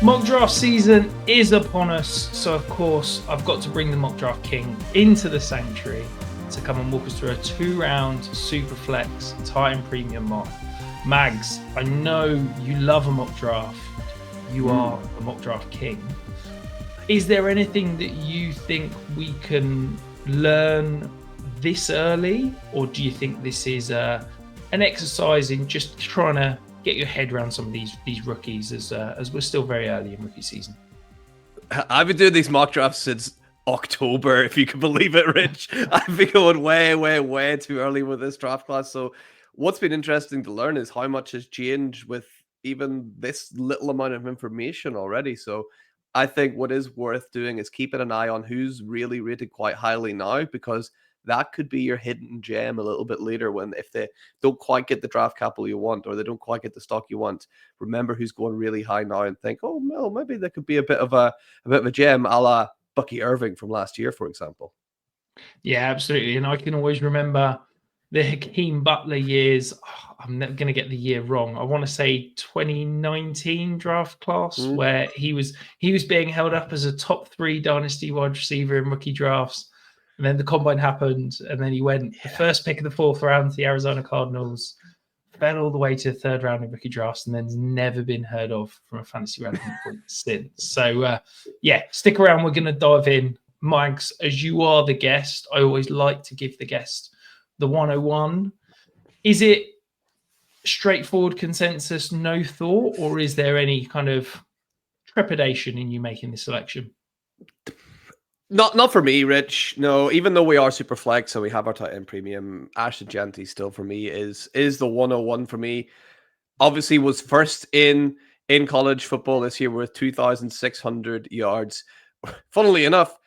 Mock draft season is upon us, so of course I've got to bring the mock draft king into the sanctuary to come and walk us through a 2-round Superflex Tight End Premium mock. Mags, I know you love a mock draft. You are the mock draft king. Is there anything that you think we can learn this early, or do you think this is an exercise in just trying to get your head around some of these rookies as we're still very early in rookie season? I've been doing these mock drafts since October, if you can believe it, Rich. I've been going way too early with this draft class. So what's been interesting to learn is how much has changed with even this little amount of information already. So I think what is worth doing is keeping an eye on who's really rated quite highly now, because that could be your hidden gem a little bit later when if they don't quite get the draft capital you want or they don't quite get the stock you want. Remember who's going really high now and think, oh, well, maybe there could be a bit of a gem, a la Bucky Irving from last year, for example. Yeah, absolutely. And I can always remember the Hakeem Butler years. I'm never going to get the year wrong. I want to say 2019 draft class where he was being held up as a top 3 dynasty wide receiver in rookie drafts. And then the combine happened, and then he went the first pick of the 4th round to the Arizona Cardinals, fell all the way to the 3rd round in rookie drafts, and then's never been heard of from a fantasy relevant point since. So, stick around. We're going to dive in. Mags, as you are the guest, I always like to give the guest the 101. Is it straightforward consensus, no thought, or is there any kind of trepidation in you making this selection? Not for me, Rich. No, even though we are super flex, so we have our tight end premium, Ashton Jeanty still for me is the 101 for me. Obviously was first in college football this year with 2,600 yards. Funnily enough,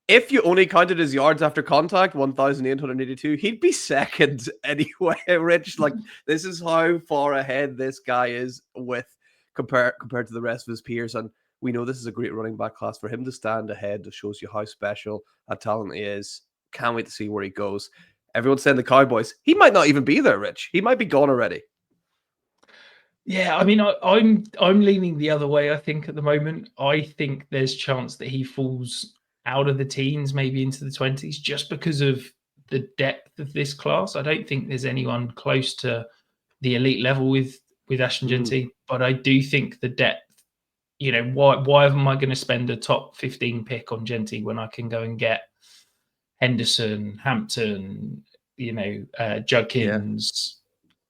if you only counted his yards after contact, 1,882, he'd be second anyway, Rich. Like, this is how far ahead this guy is with compared to the rest of his peers. And we know this is a great running back class. For him to stand ahead just shows you how special a talent he is. Can't wait to see where he goes. Everyone's saying the Cowboys. He might not even be there, Rich. He might be gone already. Yeah, I mean, I'm leaning the other way, I think, at the moment. I think there's a chance that he falls out of the teens, maybe into the 20s, just because of the depth of this class. I don't think there's anyone close to the elite level with Ashton Jeanty, but I do think the depth, why am I going to spend a top 15 pick on Jeanty when I can go and get Henderson, Hampton, Judkins,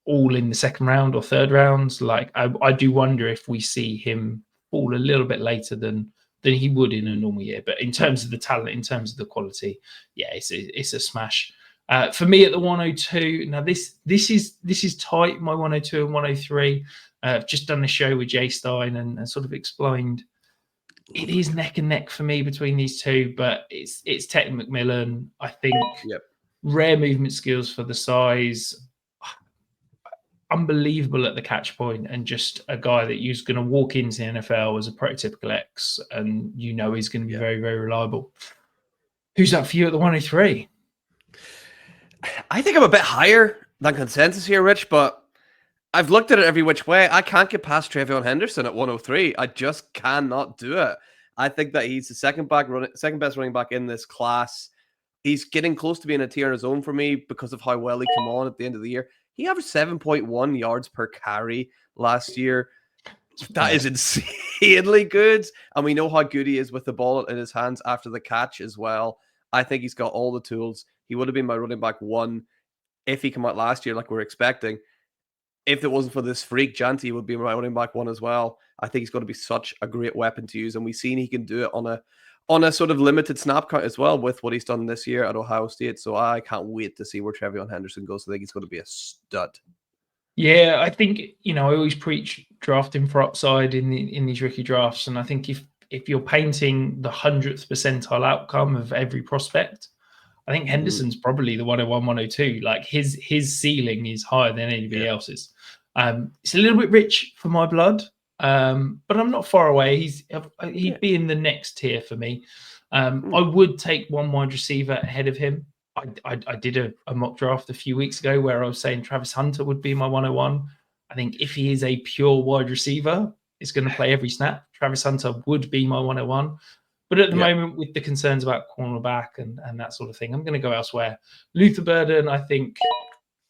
all in the 2nd round or 3rd rounds? Like, I do wonder if we see him fall a little bit later than he would in a normal year. But in terms of the talent, in terms of the quality, yeah, it's a smash. For me at the 102, now this is tight, my 102 and 103. I've just done a show with Jay Stein and sort of explained it is neck and neck for me between these two, but it's Tet McMillan. I think rare movement skills for the size, unbelievable at the catch point, and just a guy that you're going to walk into the NFL as a prototypical X, and he's going to be very, very reliable. Who's up for you at the 103? I think I'm a bit higher than consensus here, Rich, but I've looked at it every which way. I can't get past Treveyon Henderson at 103. I just cannot do it. I think that he's the second best running back in this class. He's getting close to being a tier on his own for me because of how well he came on at the end of the year. He averaged 7.1 yards per carry last year. That is insanely good. And we know how good he is with the ball in his hands after the catch as well. I think he's got all the tools. He would have been my running back 1 if he came out last year like we're expecting. If it wasn't for this freak, Jeanty would be my running back 1 as well. I think he's going to be such a great weapon to use. And we've seen he can do it on a sort of limited snap count as well with what he's done this year at Ohio State. So I can't wait to see where Treveyon Henderson goes. I think he's going to be a stud. Yeah, I think, I always preach drafting for upside in these rookie drafts. And I think if you're painting the 100th percentile outcome of every prospect, I think Henderson's probably the 101, 102. Like his ceiling is higher than anybody else's. It's a little bit rich for my blood. But I'm not far away. He'd be in the next tier for me. I would take one wide receiver ahead of him. I did a mock draft a few weeks ago where I was saying Travis Hunter would be my 101. I think if he is a pure wide receiver, is going to play every snap. Travis Hunter would be my 101. But at the moment, with the concerns about cornerback and that sort of thing, I'm going to go elsewhere. Luther Burden, I think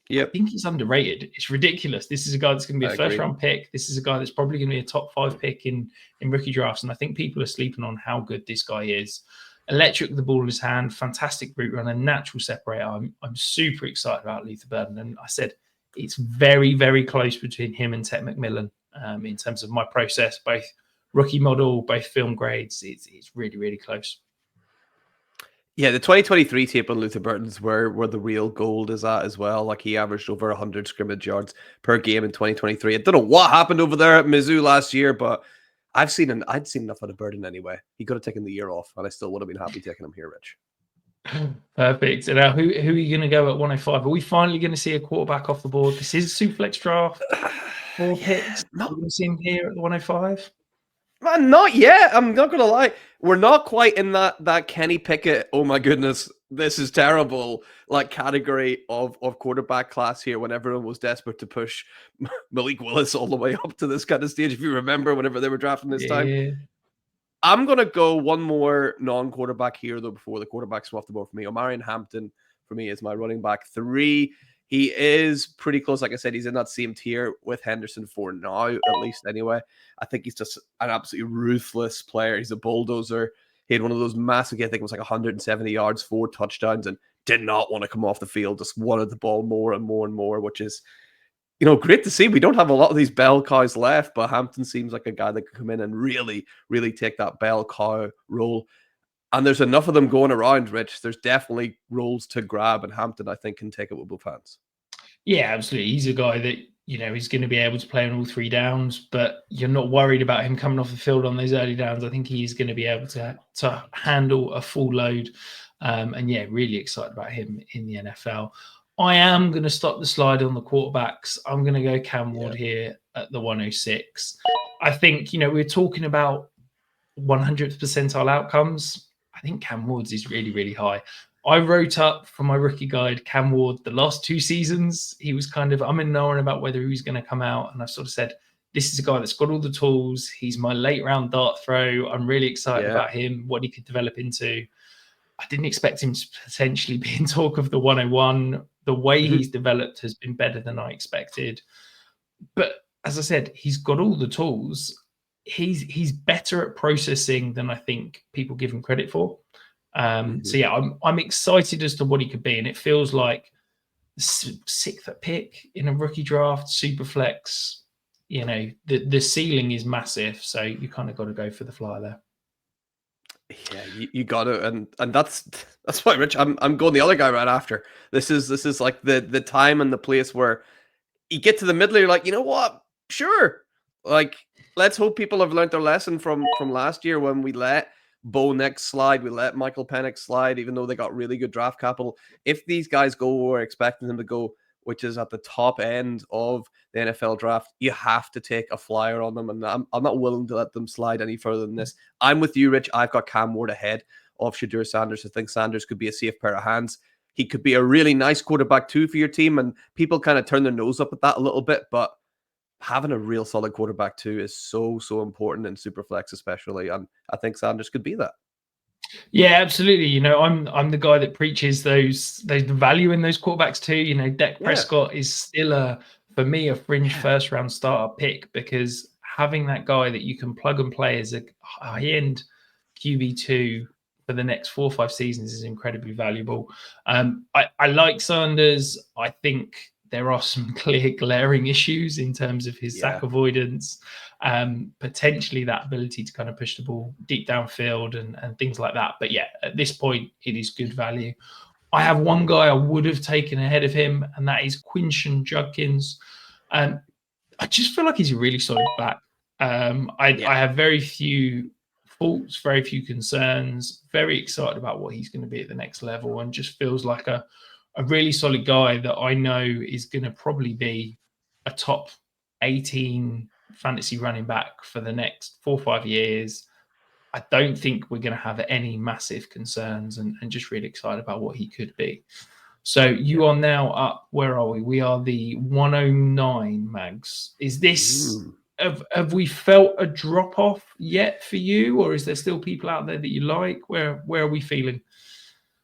he's underrated. It's ridiculous. This is a guy that's going to be a first-round pick. This is a guy that's probably going to be a top 5 pick in rookie drafts. And I think people are sleeping on how good this guy is. Electric with the ball in his hand, fantastic route runner, natural separator. I'm super excited about Luther Burden. And I said it's very, very close between him and Tet McMillan in terms of my process, both rookie model, both film grades. It's really, really close. Yeah, the 2023 tape on Luther Burton's where the real gold is at as well. Like, he averaged over 100 scrimmage yards per game in 2023. I don't know what happened over there at Mizzou last year, but I'd seen enough of the Burden anyway. He could have taken the year off, and I still would have been happy taking him here, Rich. Perfect. And now, who are you going to go at 105? Are we finally going to see a quarterback off the board? This is a Superflex draft. 4 picks. Not going to see him here at the 105. Man, not yet. I'm not going to lie. We're not quite in that Kenny Pickett, oh my goodness, this is terrible, like, category of quarterback class here when everyone was desperate to push Malik Willis all the way up to this kind of stage, if you remember, whenever they were drafting this time. I'm going to go one more non-quarterback here, though, before the quarterbacks come off the board for me. Omarion Hampton, for me, is my running back 3. He is pretty close. Like I said, he's in that same tier with Henderson for now, at least anyway. I think he's just an absolutely ruthless player. He's a bulldozer. He had one of those massive, I think it was like 170 yards, 4 touchdowns, and did not want to come off the field. Just wanted the ball more and more and more, which is, great to see. We don't have a lot of these bell cows left, but Hampton seems like a guy that can come in and really, really take that bell cow role. And there's enough of them going around, Rich. There's definitely roles to grab, and Hampton, I think, can take it with both hands. Yeah, absolutely. He's a guy that, he's going to be able to play on all 3 downs, but you're not worried about him coming off the field on those early downs. I think he's going to be able to handle a full load. And yeah, really excited about him in the NFL. I am going to stop the slide on the quarterbacks. I'm going to go Cam Ward here at the 106. I think, we're talking about 100th percentile outcomes. I think Cam Ward's is really, really high. I wrote up for my rookie guide, Cam Ward, the last 2 seasons. He was kind of, I'm in no one about whether he was going to come out. And I sort of said, this is a guy that's got all the tools. He's my late round dart throw. I'm really excited about him, what he could develop into. I didn't expect him to potentially be in talk of the 101. The way he's developed has been better than I expected. But as I said, he's got all the tools. He's better at processing than I think people give him credit for. So yeah, I'm excited as to what he could be, and it feels like 6th pick in a rookie draft, Superflex. The ceiling is massive, so you kind of got to go for the flyer there. Yeah, you got to, and that's why, Rich. I'm going the other guy right after. This is like the time and the place where you get to the middle. You're like, you know what? Sure, like, let's hope people have learned their lesson from last year when we let Bo Nix slide, we let Michael Penix slide, even though they got really good draft capital. If these guys go where we're expecting them to go, which is at the top end of the NFL draft, you have to take a flyer on them, and I'm not willing to let them slide any further than this. I'm with you, Rich. I've got Cam Ward ahead of Shedeur Sanders. I think Sanders could be a safe pair of hands. He could be a really nice quarterback too for your team, and people kind of turn their nose up at that a little bit, but having a real solid quarterback too is so important in Superflex especially, and I think Sanders could be that. Yeah, absolutely. I'm the guy that preaches those value in those quarterbacks too. Dak Prescott is still for me a fringe first round starter pick, because having that guy that you can plug and play as a high end QB2 for the next 4 or 5 seasons is incredibly valuable. I like Sanders. I think there are some clear glaring issues in terms of his sack avoidance, potentially that ability to kind of push the ball deep downfield and things like that. But yeah, at this point, it is good value. I have one guy I would have taken ahead of him, and that is Quinshon Judkins. I just feel like he's a really solid back. I have very few faults, very few concerns, very excited about what he's going to be at the next level, and just feels like a really solid guy that I know is going to probably be a top 18 fantasy running back for the next 4 or 5 years. I don't think we're going to have any massive concerns, and just really excited about what he could be. So you are now up. Where are we? We are the 109, Mags. Is this have we felt a drop off yet for you, or is there still people out there that you like? Where are we feeling?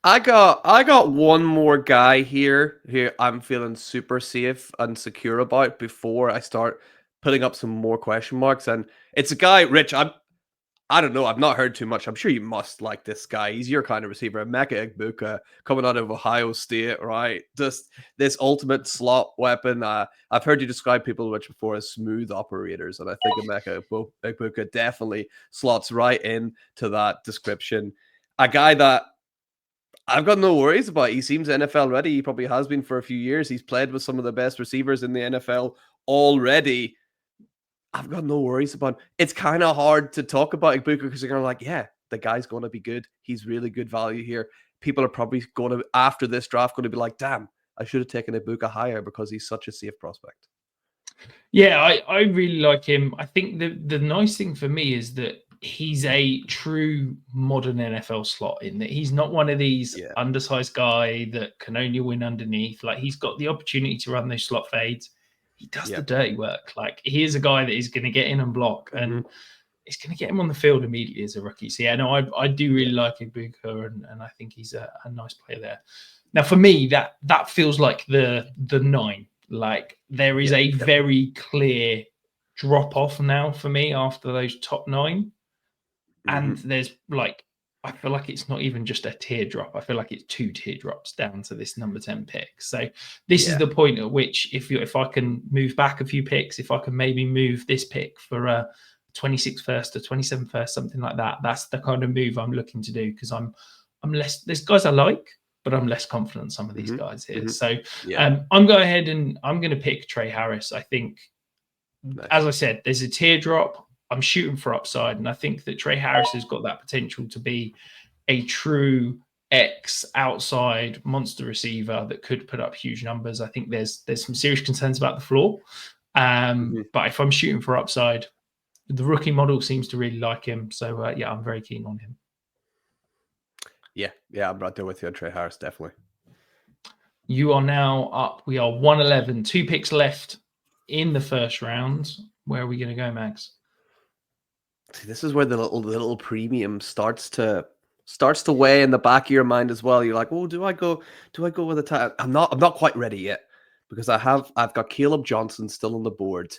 I got one more guy here who I'm feeling super safe and secure about before I start putting up some more question marks. And it's a guy, Rich, I don't know, I've not heard too much. I'm sure you must like this guy. He's your kind of receiver. Emeka Egbuka, coming out of Ohio State, right? Just this ultimate slot weapon. I've heard you describe people, Rich, before as smooth operators, and I think Emeka Egbuka definitely slots right in to that description. A guy that I've got no worries about. He seems NFL ready. He probably has been for a few years. He's played with some of the best receivers in the NFL already. I've got no worries about him. It's kind of hard to talk about Egbuka because you're going to like, yeah, the guy's going to be good. He's really good value here. People are probably going to, after this draft, going to be like, damn, I should have taken Egbuka higher because he's such a safe prospect. Yeah, I really like him. I think the nice thing for me is that he's a true modern NFL slot in that he's not one of these undersized guy that can only win underneath. Like he's got the opportunity to run those slot fades. He does the dirty work. Like he is a guy that is going to get in and block, and it's going to get him on the field immediately as a rookie. So yeah, no, I do really like Egbuka, and I think he's a nice player there. Now for me, that feels like the 9. Like there is a very clear drop off now for me after those top 9. And there's like, I feel like it's not even just a teardrop. I feel like it's 2 teardrops down to this number 10 pick. So this is the point at which if I can move back a few picks, if I can maybe move this pick for a 26 first or 27 first, something like that, that's the kind of move I'm looking to do because I'm less, there's guys I like, but I'm less confident in some of these guys here. So I'm going ahead and I'm going to pick Tre Harris. I think, as I said, there's a teardrop. I'm shooting for upside, and I think that Tre Harris has got that potential to be a true X outside monster receiver that could put up huge numbers. I think there's some serious concerns about the floor, but if I'm shooting for upside, the rookie model seems to really like him. So I'm very keen on him. Yeah, I'm right there with you on Tre Harris, definitely. You are now up. We are 111, 2 picks left in the first round. Where are we going to go, Max? See, this is where the little premium starts to weigh in the back of your mind as well. You're like, oh, do I go with a tight? I'm not quite ready yet because I've got Kaleb Johnson still on the board.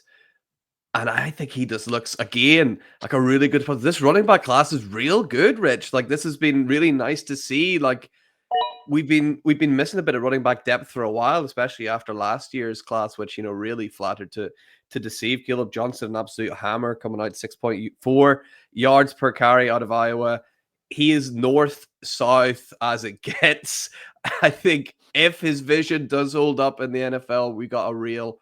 And I think he just looks, again, like a really good player. This running back class is real good, Rich. Like, this has been really nice to see. Like, we've been missing a bit of running back depth for a while, especially after last year's class, which, really flattered to deceive. Kaleb Johnson, an absolute hammer, coming out 6.4 yards per carry out of Iowa. He is north-south as it gets. I think if his vision does hold up in the NFL, we got a real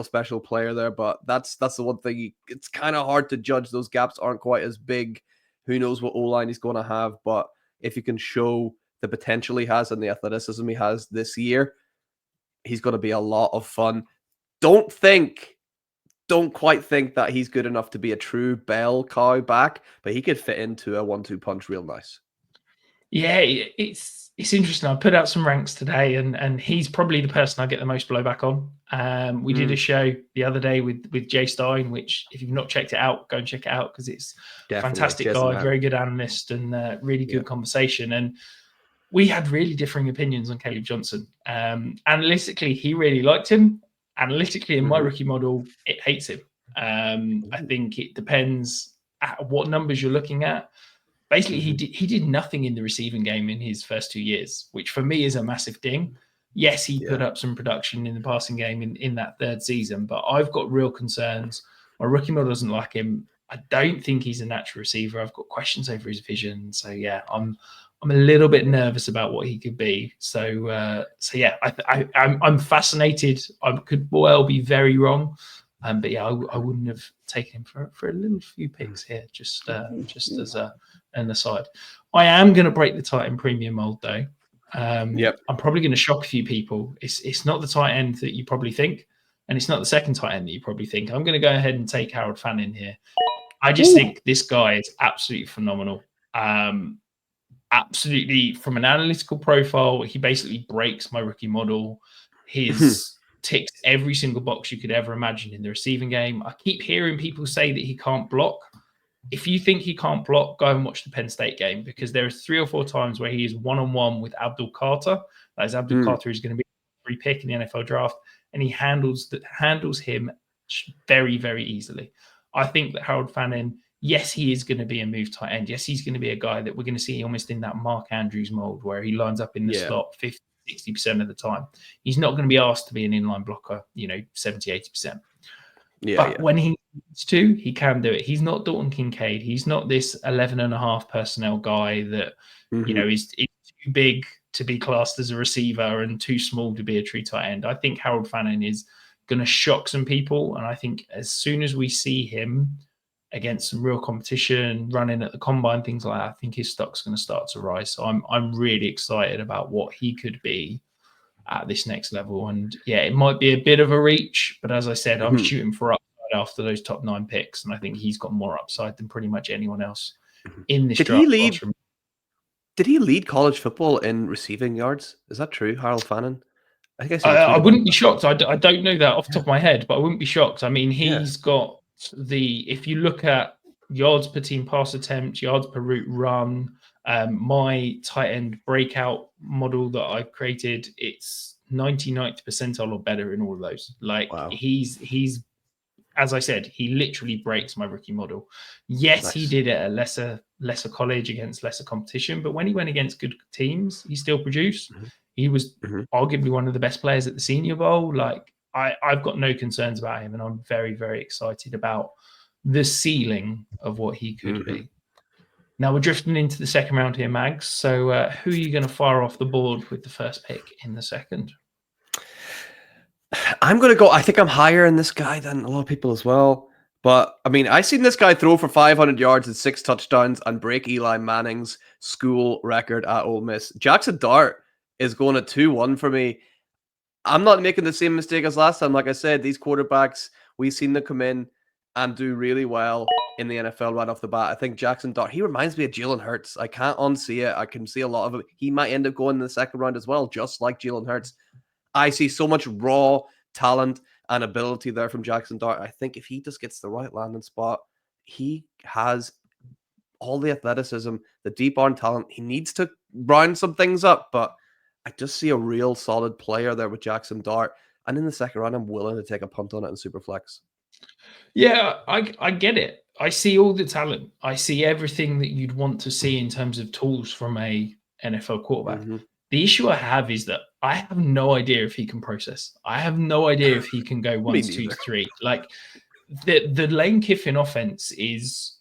special player there. But that's the one thing. It's kind of hard to judge. Those gaps aren't quite as big. Who knows what O-line he's going to have? But if you can show the potential he has and the athleticism he has this year, he's going to be a lot of fun. Don't quite think that he's good enough to be a true bell cow back, but he could fit into a 1-2 punch real nice. Yeah, it's interesting. I put out some ranks today, and he's probably the person I get the most blowback on. We did a show the other day with Jay Stein, which if you've not checked it out, go and check it out because it's a fantastic guy, very good analyst, and really good conversation. And we had really differing opinions on Kaleb Johnson. Analytically, he really liked him. Analytically, in my rookie model, it hates him. I think it depends at what numbers you're looking at. Basically, he did nothing in the receiving game in his first 2 years, which for me is a massive ding. Yes, he put up some production in the passing game in that 3rd season, but I've got real concerns. My rookie model doesn't like him. I don't think he's a natural receiver. I've got questions over his vision. So yeah, I'm a little bit nervous about what he could be. So yeah, I'm fascinated. I could well be very wrong, but yeah, I wouldn't have taken him for a little few picks here, just as an aside. I am going to break the tight end premium mold though. I'm probably going to shock a few people. It's not the tight end that you probably think, and it's not the second tight end that you probably think. I'm going to go ahead and take Harold Fannin here. I just think this guy is absolutely phenomenal. Absolutely, from an analytical profile, he basically breaks my rookie model. His ticks every single box you could ever imagine in the receiving game. I keep hearing people say that he can't block. If you think he can't block, go and watch the Penn State game, because there are 3 or 4 times where he is one-on-one with Abdul Carter. That is Abdul Carter, who's going to be a free pick in the NFL draft, and he handles him very, very easily. I think that Harold Fannin, yes, he is going to be a move tight end. Yes, he's going to be a guy that we're going to see almost in that Mark Andrews mold, where he lines up in the slot 50, 60% of the time. He's not going to be asked to be an inline blocker, 70, 80%. But when he needs to, he can do it. He's not Dalton Kincaid. He's not this 11.5 personnel guy that, is too big to be classed as a receiver and too small to be a true tight end. I think Harold Fannin is going to shock some people. And I think as soon as we see him against some real competition, running at the combine, things like that, I think his stock's going to start to rise. So I'm really excited about what he could be at this next level. And yeah, it might be a bit of a reach, but as I said, I'm shooting for upside after those top 9 picks, and I think he's got more upside than pretty much anyone else in this draft. Did he lead college football in receiving yards? Is that true, Harold Fannin? I wouldn't be shocked. I don't know that off the top of my head, but I wouldn't be shocked. I mean, he's got if you look at yards per team pass attempt, yards per route run, my tight end breakout model that I've created, it's 99th percentile or better in all of those. Like, he's as I said, he literally breaks my rookie model. Yes, he did it at lesser college against lesser competition, but when he went against good teams, he still produced. He was arguably one of the best players at the Senior Bowl. Like, I've got no concerns about him, and I'm very, very excited about the ceiling of what he could be. Now we're drifting into the second round here, Mags. So who are you going to fire off the board with the first pick in the second? I'm going to go, I think I'm higher in this guy than a lot of people as well. But, I mean, I've seen this guy throw for 500 yards and 6 touchdowns and break Eli Manning's school record at Ole Miss. Jaxson Dart is going at 2-1 for me. I'm not making the same mistake as last time. Like I said, these quarterbacks, we've seen them come in and do really well in the NFL right off the bat. I think Jaxson Dart, he reminds me of Jalen Hurts. I can't unsee it. I can see a lot of it. He might end up going in the second round as well, just like Jalen Hurts. I see so much raw talent and ability there from Jaxson Dart. I think if he just gets the right landing spot, he has all the athleticism, the deep arm talent. He needs to round some things up, but I just see a real solid player there with Jaxson Dart. And in the second round, I'm willing to take a punt on it in Superflex. Yeah, I get it. I see all the talent. I see everything that you'd want to see in terms of tools from a NFL quarterback. The issue I have is that I have no idea if he can process. I have no idea if he can go 1 to 2 to 3. Like, the Lane Kiffin offense is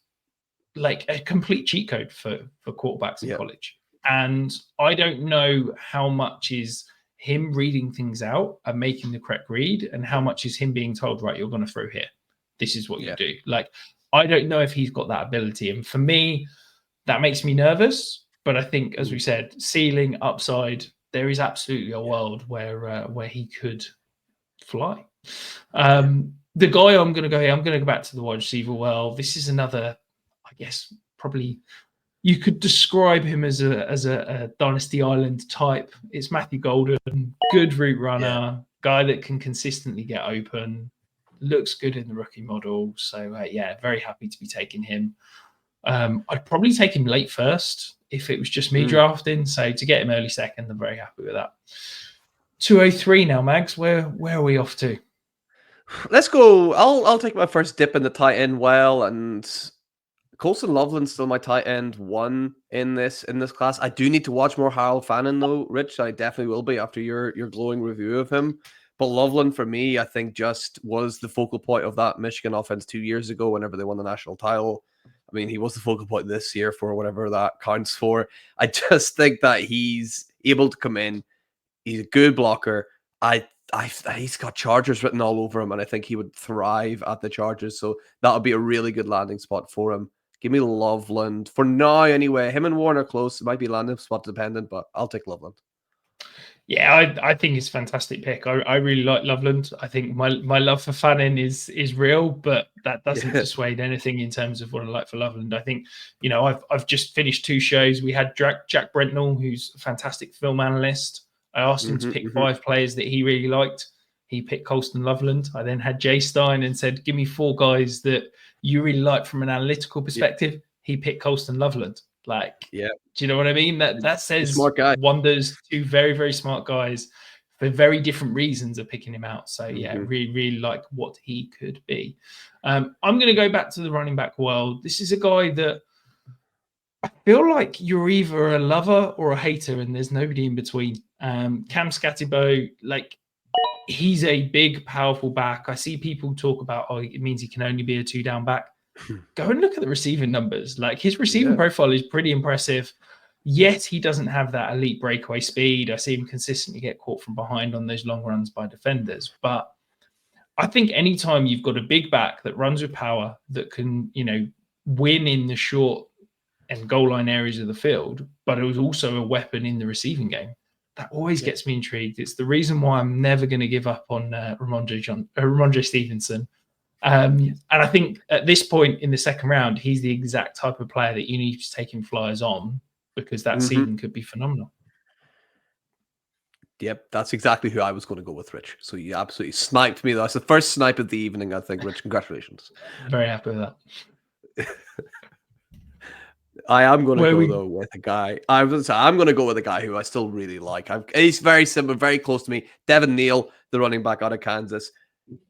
like a complete cheat code for quarterbacks in college. And I don't know how much is him reading things out and making the correct read, and how much is him being told, right, you're going to throw here. This is what you do. Like, I don't know if he's got that ability. And for me, that makes me nervous. But I think, as we said, ceiling, upside, there is absolutely a world where he could fly. The guy I'm going to go here, I'm going to go back to the wide receiver. Well, this is another, I guess, probably you could describe him as a Dynasty Island type. It's Matthew Golden, good route runner, guy that can consistently get open, looks good in the rookie model. So, very happy to be taking him. I'd probably take him late first if it was just me drafting. So to get him early second, I'm very happy with that. 203 now, Mags. Where are we off to? Let's go. I'll take my first dip in the tight end well, and Colston Loveland's still my tight end 1 in this class. I do need to watch more Harold Fannin though, Rich. I definitely will be after your glowing review of him. But Loveland, for me, I think just was the focal point of that Michigan offense 2 years ago whenever they won the national title. I mean, he was the focal point this year for whatever that counts for. I just think that he's able to come in. He's a good blocker. He's got Chargers written all over him, and I think he would thrive at the Chargers. So that would be a really good landing spot for him. Give me Loveland for now, anyway. Him and Warren are close. It might be landing spot dependent, but I'll take Loveland. Yeah, I think it's a fantastic pick. I really like Loveland. I think my love for Fannin is real, but that doesn't dissuade anything in terms of what I like for Loveland. I think, I've just finished 2 shows. We had Jack Brentnell, who's a fantastic film analyst. I asked him to pick 5 players that he really liked. He picked Colston Loveland. I then had Jay Stein and said, give me 4 guys that you really like from an analytical perspective. He picked Colston Loveland. Like, do you know what I mean? That says smart guy. wonders. 2 very, very smart guys for very different reasons of picking him out. So, really, really like what he could be. I'm going to go back to the running back world. This is a guy that I feel like you're either a lover or a hater, and there's nobody in between. Cam Skattebo, like, he's a big, powerful back. I see people talk about, it means he can only be a 2-down back. Go and look at the receiving numbers. Like, his receiving profile is pretty impressive. Yet he doesn't have that elite breakaway speed. I see him consistently get caught from behind on those long runs by defenders. But I think anytime you've got a big back that runs with power, that can, win in the short and goal line areas of the field, but it was also a weapon in the receiving game, that always gets me intrigued. It's the reason why I'm never going to give up on Ramondre Stevenson. And I think at this point in the second round, he's the exact type of player that you need to take him flyers on, because that season could be phenomenal. Yep, that's exactly who I was going to go with, Rich. So you absolutely sniped me. That's the first snipe of the evening, I think, Rich. Congratulations. Very happy with that. I am going to go though with a guy. I'm going to go with a guy who I still really like. He's very similar, very close to me. Devin Neal, the running back out of Kansas.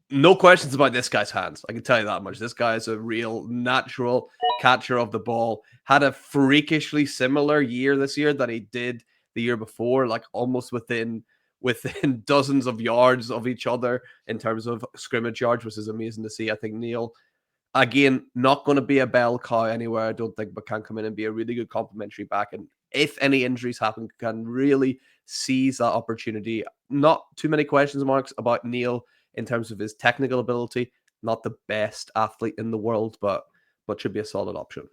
No questions about this guy's hands. I can tell you that much. This guy is a real natural catcher of the ball. Had a freakishly similar year this year that he did the year before, like almost within dozens of yards of each other in terms of scrimmage yards, which is amazing to see. I think Neal, again, not going to be a bell cow anywhere, I don't think, but can come in and be a really good complementary back. And if any injuries happen, can really seize that opportunity. Not too many questions marks about Neal in terms of his technical ability. Not the best athlete in the world, but should be a solid option.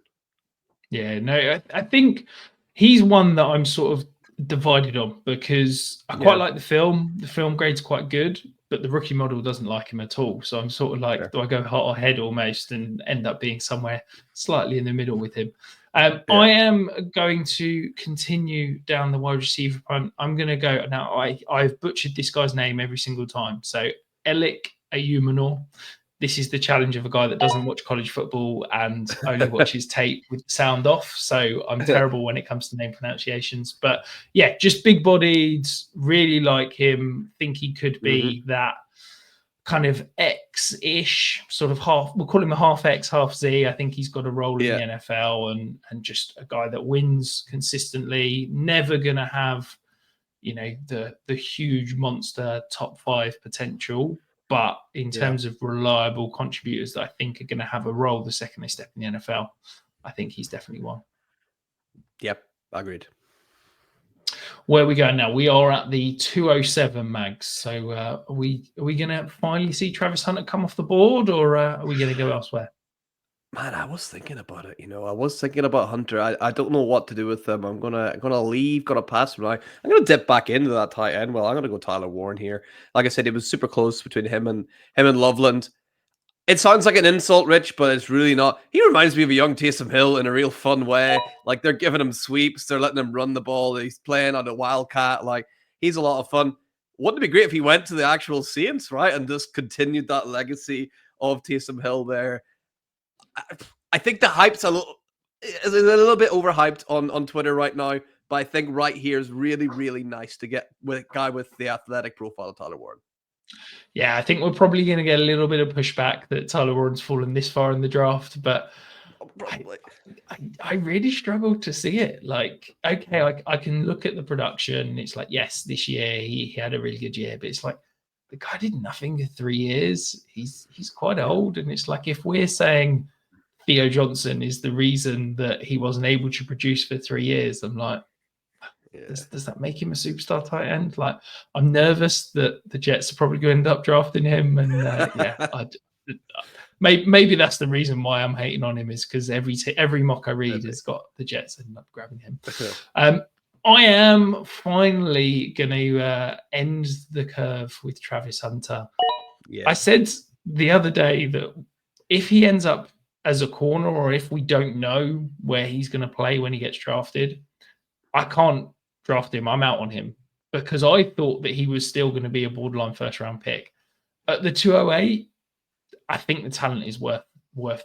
Yeah, no, I think he's one that I'm sort of divided on, because I quite like the film. The film grade's quite good, but the rookie model doesn't like him at all. So I'm sort of like, do I go heart or head almost and end up being somewhere slightly in the middle with him? I am going to continue down the wide receiver front. I'm going to go now. I've butchered this guy's name every single time. So Elic Ayomanor. This is the challenge of a guy that doesn't watch college football and only watches tape with the sound off. So I'm terrible when it comes to name pronunciations. But yeah, just big-bodied, really like him. Think he could be that kind of X-ish, sort of half. We'll call him a half X, half Z. I think he's got a role in the NFL and just a guy that wins consistently. Never going to have, the huge monster top 5 potential. But in terms of reliable contributors that I think are going to have a role the second they step in the NFL, I think he's definitely one. Yep, agreed. Where are we going now? We are at the 207 mags. So are we going to finally see Travis Hunter come off the board, or are we going to go elsewhere? Man, I was thinking about it. I was thinking about Hunter. I don't know what to do with them. I'm gonna leave. Gonna pass him. I'm gonna dip back into that tight end. Well, I'm gonna go Tyler Warren here. Like I said, it was super close between him and Loveland. It sounds like an insult, Rich, but it's really not. He reminds me of a young Taysom Hill in a real fun way. Like, they're giving him sweeps, they're letting him run the ball. He's playing on a wildcat. Like, he's a lot of fun. Wouldn't it be great if he went to the actual Saints, right, and just continued that legacy of Taysom Hill there? I think the hype's a little bit overhyped on Twitter right now, but I think right here is really, really nice to get with a guy with the athletic profile of Tyler Warren. Yeah, I think we're probably going to get a little bit of pushback that Tyler Warren's fallen this far in the draft, but I really struggle to see it. Like, okay, I can look at the production. It's like, yes, this year he had a really good year, but it's like the guy did nothing for 3 years. He's quite old, and it's like, if we're saying Theo Johnson is the reason that he wasn't able to produce for 3 years, I'm like, does that make him a superstar tight end? Like, I'm nervous that the Jets are probably going to end up drafting him, and maybe that's the reason why I'm hating on him, is because every mock I read has got the Jets ending up grabbing him. I am finally going to end the curve with Travis Hunter. I said the other day that if he ends up as a corner, or if we don't know where he's going to play when he gets drafted, I can't draft him. I'm out on him, because I thought that he was still going to be a borderline first round pick. At the 208, I think the talent is worth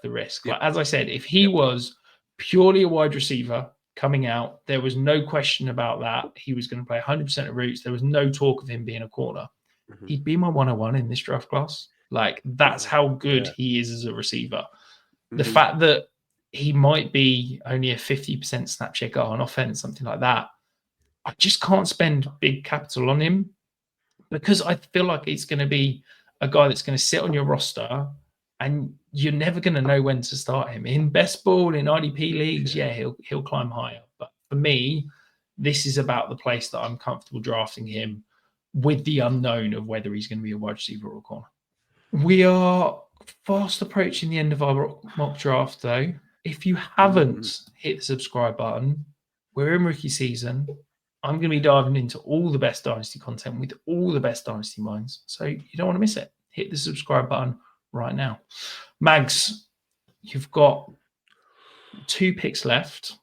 the risk. Yep. Like, as I said, if he was purely a wide receiver coming out, there was no question about that. He was going to play 100% of routes. There was no talk of him being a corner. He'd be my 101 in this draft class. Like, that's how good he is as a receiver. The fact that he might be only a 50% snap share guy on offense, something like that, I just can't spend big capital on him because I feel like it's going to be a guy that's going to sit on your roster and you're never going to know when to start him. In best ball, in IDP leagues, he'll climb higher. But for me, this is about the place that I'm comfortable drafting him with the unknown of whether he's going to be a wide receiver or a corner. We are fast approaching the end of our mock draft, though. If you haven't hit the subscribe button, we're in rookie season. I'm going to be diving into all the best Dynasty content with all the best Dynasty minds. So you don't want to miss it. Hit the subscribe button right now. Mags, you've got 2 picks left.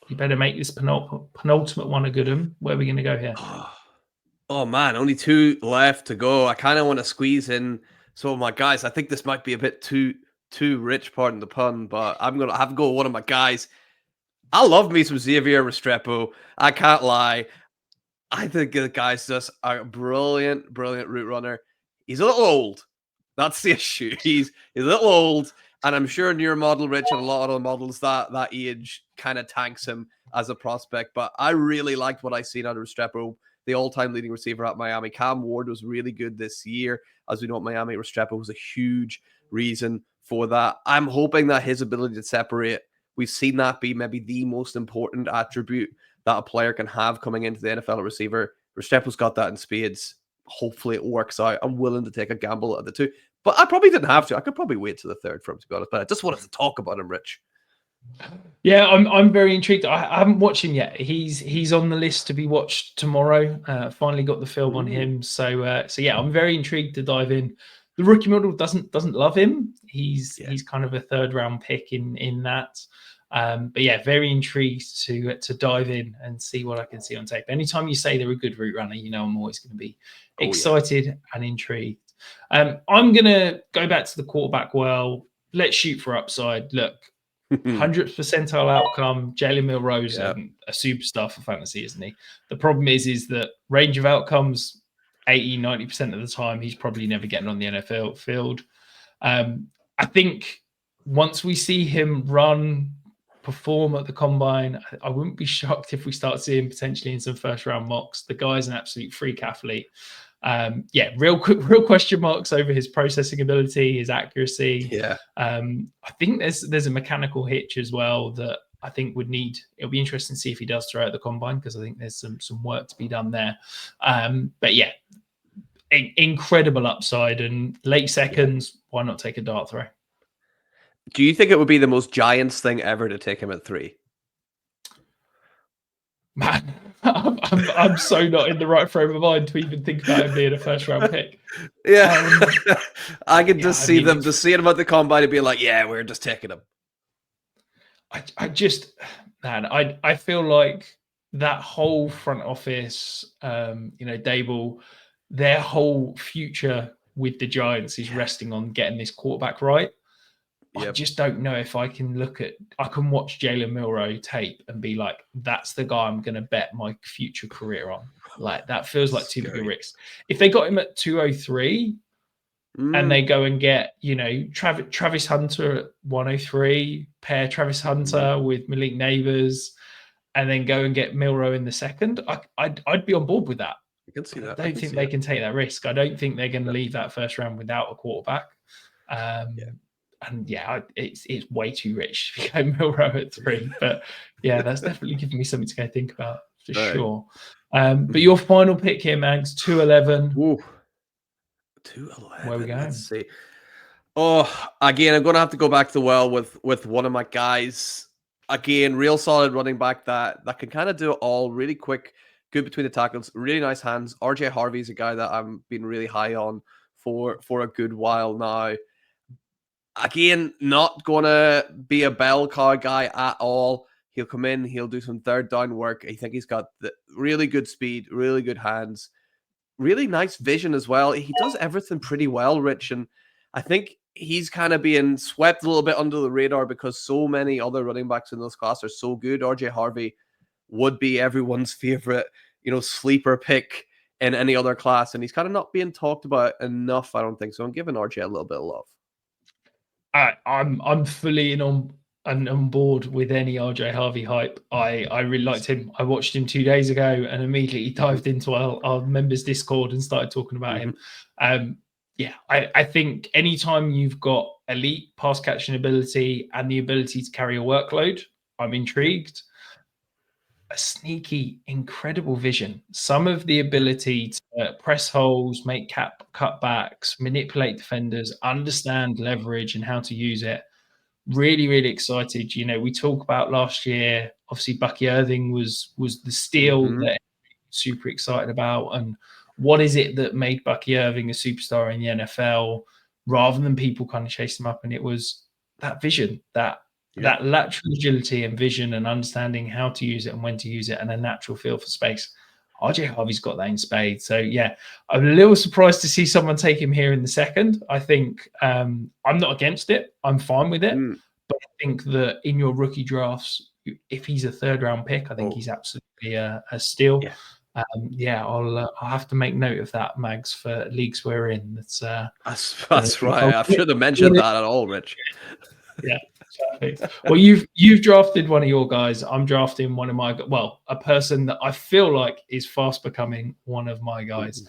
You better make this penultimate one a good one. Where are we going to go here? Oh, man, only 2 left to go. I kind of want to squeeze in some of my guys. I think this might be a bit too rich, pardon the pun, but I'm going to have to go with one of my guys. I love me some Xavier Restrepo. I can't lie. I think the guy's just a brilliant route runner. He's a little old. That's the issue. He's a little old, and I'm sure in your model, Rich, and a lot of other models, that age kind of tanks him as a prospect. But I really liked what I seen out of Restrepo, the all-time leading receiver at Miami. Cam Ward was really good this year. As we know at Miami, Restrepo was a huge reason for that. I'm hoping that his ability to separate, we've seen that be maybe the most important attribute that a player can have coming into the NFL receiver. Restrepo's got that in spades. Hopefully it works out. I'm willing to take a gamble at the 2. But I probably didn't have to. I could probably wait to the 3rd for him, to be honest. But I just wanted to talk about him, Rich. Yeah, I'm very intrigued. I haven't watched him yet. He's on the list to be watched tomorrow. Finally got the film on him. So yeah, I'm very intrigued to dive in. The rookie model doesn't love him. He's kind of a 3rd round pick in that. But yeah, very intrigued to dive in and see what I can see on tape. Anytime you say they're a good route runner, I'm always going to be excited and intrigued. I'm going to go back to the quarterback. Well, let's shoot for upside. Look, 100th percentile outcome. Jalen Milroe's a superstar for fantasy, isn't he? The problem is that range of outcomes, 80-90% of the time, he's probably never getting on the NFL field. I think once we see him perform at the combine, I wouldn't be shocked if we start seeing potentially in some 1st round mocks. The guy's an absolute freak athlete. Real question marks over his processing ability, his accuracy. I think there's a mechanical hitch as well that I think it'll be interesting to see if he does throw at the combine, because I think there's some work to be done there. But yeah, incredible upside, and late seconds, why not take a dart throw? Do you think it would be the most Giants thing ever to take him at 3? Man, I'm so not in the right frame of mind to even think about him being a 1st round pick. Yeah, I can just see them just seeing him at the combine and being like, "Yeah, we're just taking him." I feel like that whole front office, Dable, their whole future with the Giants is resting on getting this quarterback right. I just don't know if I can watch Jalen Milroe tape and be like, that's the guy I'm going to bet my future career on. Like, that feels like too big a risk. If they got him at 203 and they go and get, Travis Hunter at 103, pair Travis Hunter with Malik Neighbors, and then go and get Milroe in the 2nd, I'd be on board with that. I can see that. I don't think they can take that risk. I don't think they're going to leave that 1st round without a quarterback. And it's way too rich to go Milroe at 3. But yeah, that's definitely giving me something to go think about for sure. But your final pick here, Mags, 211. 211. Where are we going? Let's see. Oh, again, I'm going to have to go back to the well with one of my guys. Again, real solid running back that can kind of do it all. Really quick, good between the tackles, really nice hands. RJ Harvey's a guy that I'm been really high on for a good while now. Again, not going to be a bell cow guy at all. He'll come in, he'll do some 3rd down work. I think he's got the really good speed, really good hands. really nice vision as well. He does everything pretty well, Rich, and I think he's kind of being swept a little bit under the radar because so many other running backs in this class are so good. RJ Harvey would be everyone's favorite, sleeper pick in any other class, and he's kind of not being talked about enough, I don't think. So I'm giving RJ a little bit of love. I'm fully on board with any RJ Harvey hype. I really liked him. I watched him 2 days ago and immediately dived into our members Discord and started talking about him. I think anytime you've got elite pass catching ability and the ability to carry a workload, I'm intrigued. A sneaky, incredible vision. Some of the ability to press holes, make cutbacks, manipulate defenders, understand leverage and how to use it. Really, really excited. We talk about last year, obviously Bucky Irving was the steal that super excited about. And what is it that made Bucky Irving a superstar in the NFL rather than people kind of chase him up? And it was that vision, that lateral agility and vision and understanding how to use it and when to use it and a natural feel for space. RJ Harvey's got that in spades. So, yeah, I'm a little surprised to see someone take him here in the second. I think I'm not against it. I'm fine with it. But I think that in your rookie drafts, if he's a third-round pick, I think he's absolutely a steal. I'll have to make note of that, Mags, for leagues we're in. That's right. I should have mentioned that at all, Rich. Yeah. Exactly. Well, you've drafted one of your guys. I'm drafting one of my a person that I feel like is fast becoming one of my guys.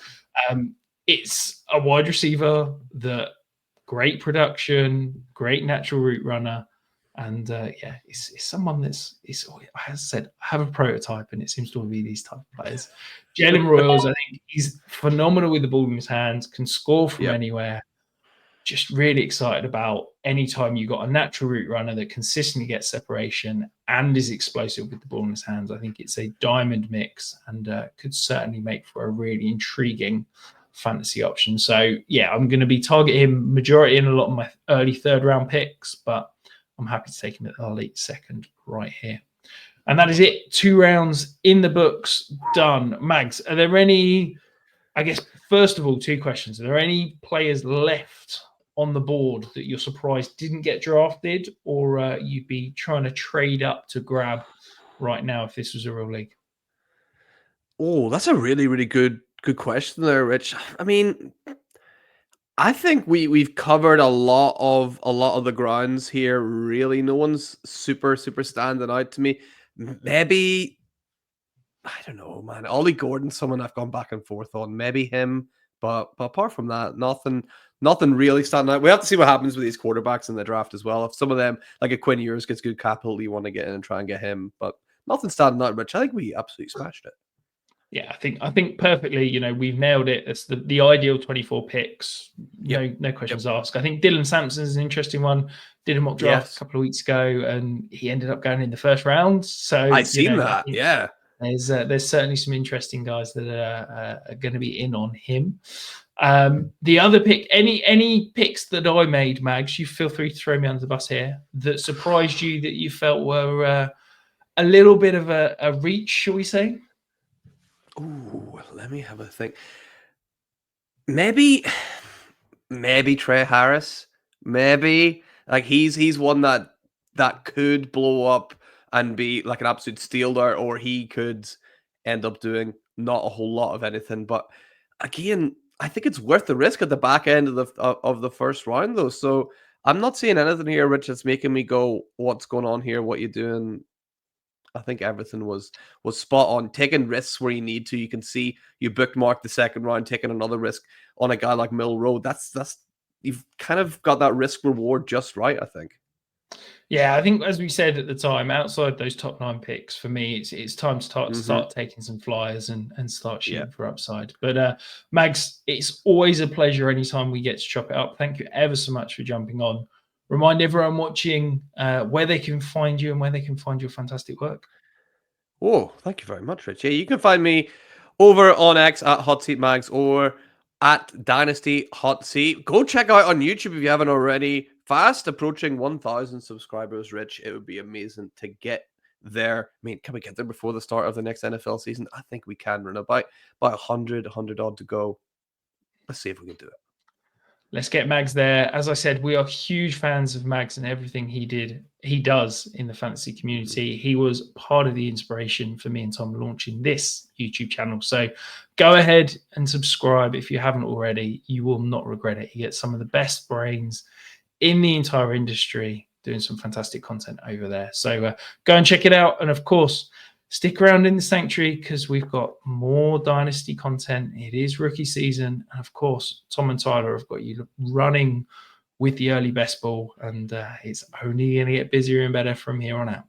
It's a wide receiver that great production, great natural route runner, and it's someone as I said, I have a prototype, and it seems to be these type of players. Jalen Royals, I think he's phenomenal with the ball in his hands, can score from anywhere. Just really excited about anytime you got a natural route runner that consistently gets separation and is explosive with the ball in his hands. I think it's a diamond mix and could certainly make for a really intriguing fantasy option. So, I'm going to be targeting him majority in a lot of my early third-round picks, but I'm happy to take him at the late second right here. And that is it. 2 rounds in the books, done. Mags, are there any, I guess, first of all, 2 questions. Are there any players left on the board that you're surprised didn't get drafted, or you'd be trying to trade up to grab right now if this was a real league? Oh, that's a really, really good question there, Rich. I mean, I think we've covered a lot of the grounds here. Really, no one's super standing out to me. Maybe, I don't know, man. Ollie Gordon's someone I've gone back and forth on. Maybe him, but apart from that, nothing really standing out. We have to see what happens with these quarterbacks in the draft as well. If some of them, like a Quinn Ewers, gets good capital, you want to get in and try and get him. But nothing standing out, Rich. I think we absolutely smashed it. Yeah, I think perfectly. We've nailed it. It's the ideal 24 picks. No questions asked. I think Dylan Sampson's an interesting one. Did a mock draft a couple of weeks ago, and he ended up going in the first round. So I've seen that. Yeah. There's certainly some interesting guys that are going to be in on him. The other pick, any picks that I made, Mags, you feel free to throw me under the bus here, that surprised you, that you felt were a little bit of a reach, shall we say? Ooh, let me have a think. Maybe Tre Harris. Maybe like he's one that could blow up and be like an absolute steal there, or he could end up doing not a whole lot of anything. But again, I think it's worth the risk at the back end of the first round, though. So I'm not seeing anything here, Rich, that's making me go, "What's going on here? What you doing?" I think everything was spot on. Taking risks where you need to. You can see you bookmarked the second round, taking another risk on a guy like Milroe. That's you've kind of got that risk reward just right, I think. Yeah, I think as we said at the time, outside those top 9 picks, for me, it's time to start taking some flyers and start shooting for upside. But Mags, it's always a pleasure anytime we get to chop it up. Thank you ever so much for jumping on. Remind everyone watching where they can find you and where they can find your fantastic work. Oh, thank you very much, Rich. Yeah, you can find me over on X at Hotseat Mags or at Dynasty Hotseat. Go check out on YouTube if you haven't already. Fast approaching 1,000 subscribers, Rich. It would be amazing to get there. I mean, can we get there before the start of the next NFL season? I think we can. Run about 100 odd to go. Let's see if we can do it. Let's get Mags there. As I said, we are huge fans of Mags and everything he does in the fantasy community. He was part of the inspiration for me and Tom launching this YouTube channel. So go ahead and subscribe if you haven't already. You will not regret it. You get some of the best brains in the entire industry doing some fantastic content over there. So go and check it out. And of course, stick around in the sanctuary because we've got more Dynasty content. It is rookie season. And of course, Tom and Tyler have got you running with the early best ball. And it's only going to get busier and better from here on out.